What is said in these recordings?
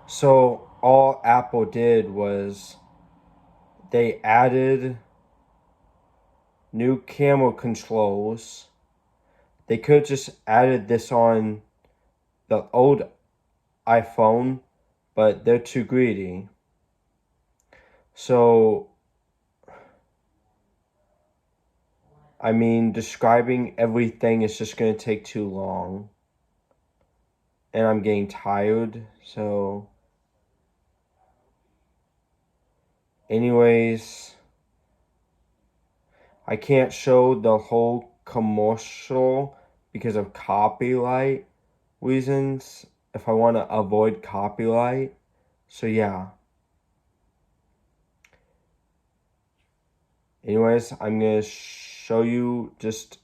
So all Apple did was they added new camera controls. They could have just added this on the old iPhone, but they're too greedy. So, describing everything is just going to take too long. And I'm getting tired, so. Anyways, I can't show the whole commercial because of copyright reasons if I want to avoid copyright. So yeah. Anyways, I'm going to show you just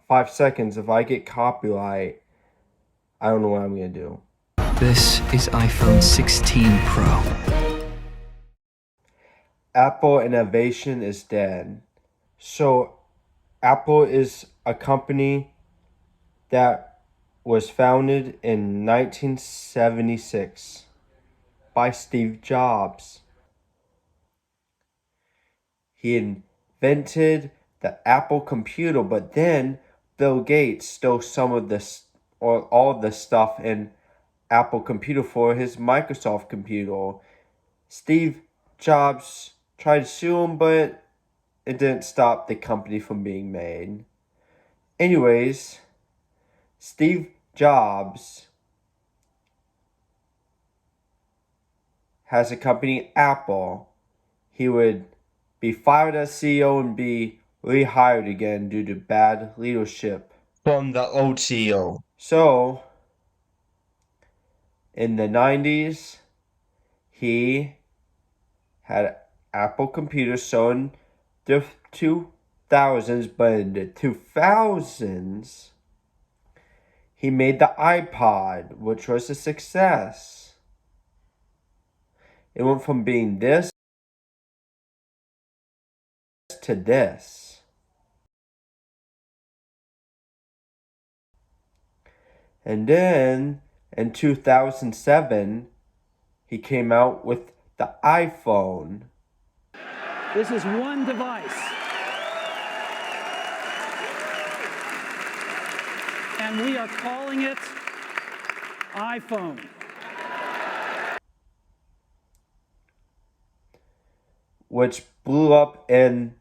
5 seconds. If I get copyright, I don't know what I'm going to do. This is iPhone 16 Pro. Apple innovation is dead. So Apple is a company that was founded in 1976 by Steve Jobs. He invented the Apple computer, but then Bill Gates stole some of this or all of the stuff in Apple computer for his Microsoft computer. Steve Jobs tried to sue him, but it didn't stop the company from being made. Anyways, Steve Jobs has a company, Apple. He would be fired as CEO and be rehired again due to bad leadership from the old CEO. So, in the 90s, he had Apple computers sold in the 2000s, but in the 2000s, he made the iPod, which was a success. It went from being this to this. And then in 2007, he came out with the iPhone. This is one device. And we are calling it iPhone. Which blew up in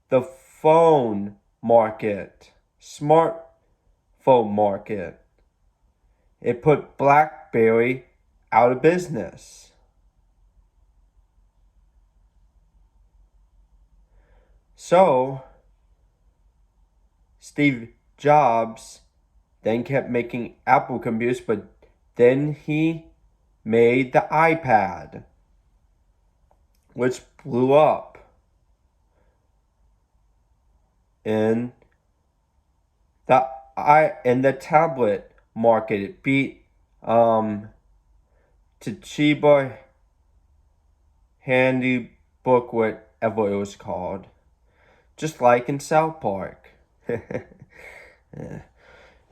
the phone market, smartphone market. It put BlackBerry out of business. So, Steve Jobs then kept making Apple computers, but then he made the iPad, which blew up in the tablet market. It beat Toshiba Handybook, whatever it was called, just like in South Park.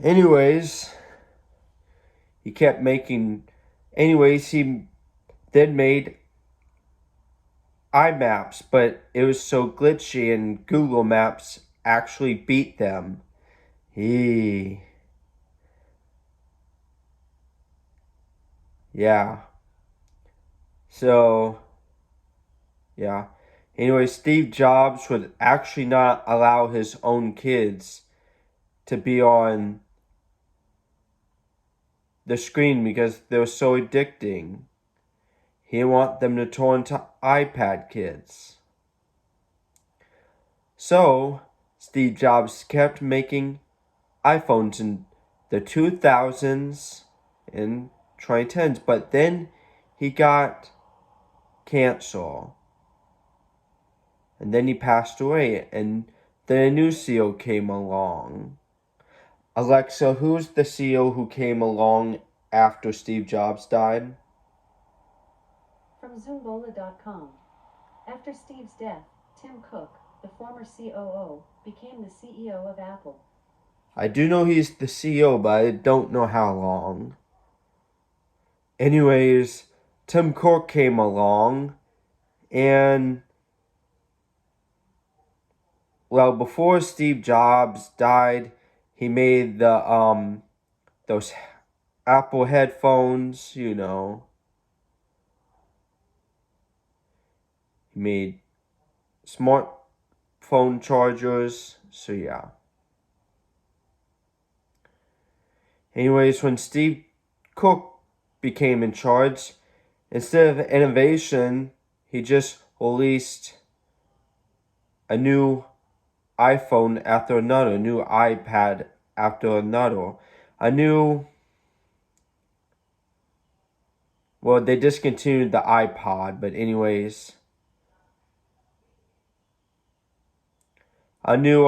Anyways, he kept making. Anyways, he then made iMaps, but it was so glitchy, and Google Maps actually beat them. Yeah. So, yeah. Anyway, Steve Jobs would actually not allow his own kids to be on the screen because they were so addicting. He didn't want them to turn to iPad kids. So, Steve Jobs kept making iPhones in the 2000s and 2010s, but then he got cancer. And then he passed away, and then a new CEO came along. Alexa, who's the CEO who came along after Steve Jobs died? From Zumbola.com. After Steve's death, Tim Cook, the former COO, became the CEO of Apple. I do know he's the CEO, but I don't know how long. Anyways, Tim Cook came along, and well, before Steve Jobs died, he made those Apple headphones, you know. He made smartphone chargers, so yeah. Anyways, when Steve Cook became in charge, instead of innovation, he just released a new iPhone after another, a new iPad after another, well, they discontinued the iPod, but anyways, a new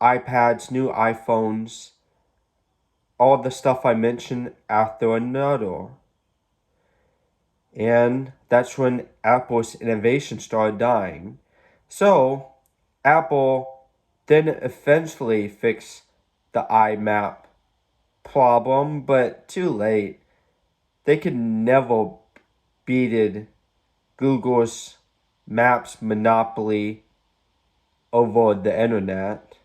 iPads, new iPhones, all the stuff I mentioned after another. And that's when Apple's innovation started dying. So, Apple then eventually fixed the iMap problem, but too late. They could never beat Google's Maps monopoly over the internet.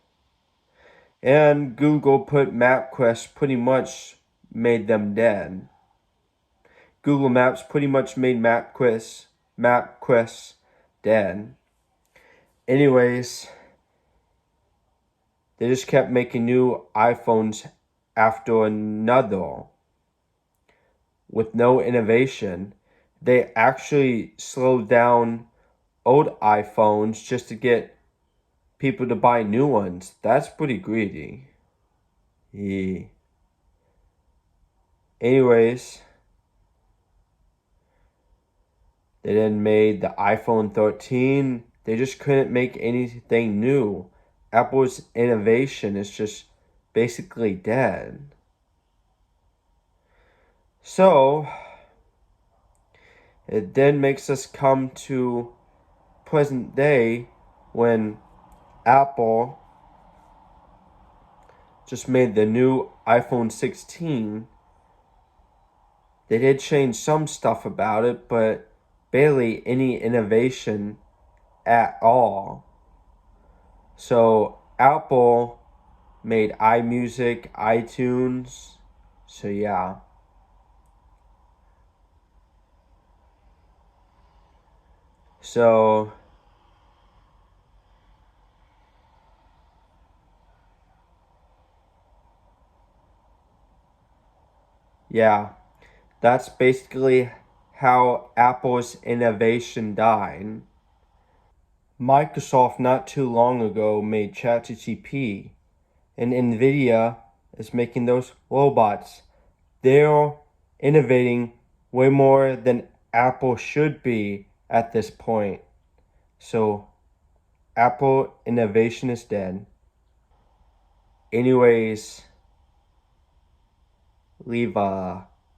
And Google put MapQuest pretty much made them dead. Google Maps pretty much made MapQuest dead. Anyways, they just kept making new iPhones after another with no innovation. They actually slowed down old iPhones just to get people to buy new ones. That's pretty greedy. Yeah. Anyways, they then made the iPhone 13. They just couldn't make anything new. Apple's innovation is just basically dead. So, it then makes us come to present day when Apple just made the new iPhone 16. They did change some stuff about it, but barely any innovation at all. So Apple made iMusic, iTunes, so yeah. So yeah, that's basically how Apple's innovation died. Microsoft not too long ago made ChatGPT, and Nvidia is making those robots. They're innovating way more than Apple should be at this point. So Apple innovation is dead. Anyways,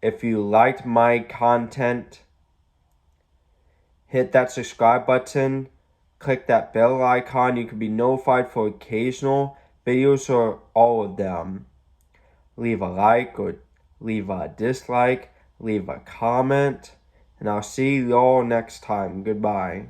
if you liked my content, hit that subscribe button, click that bell icon. You can be notified for occasional videos or all of them. Leave a like or leave a dislike, leave a comment, and I'll see you all next time. Goodbye.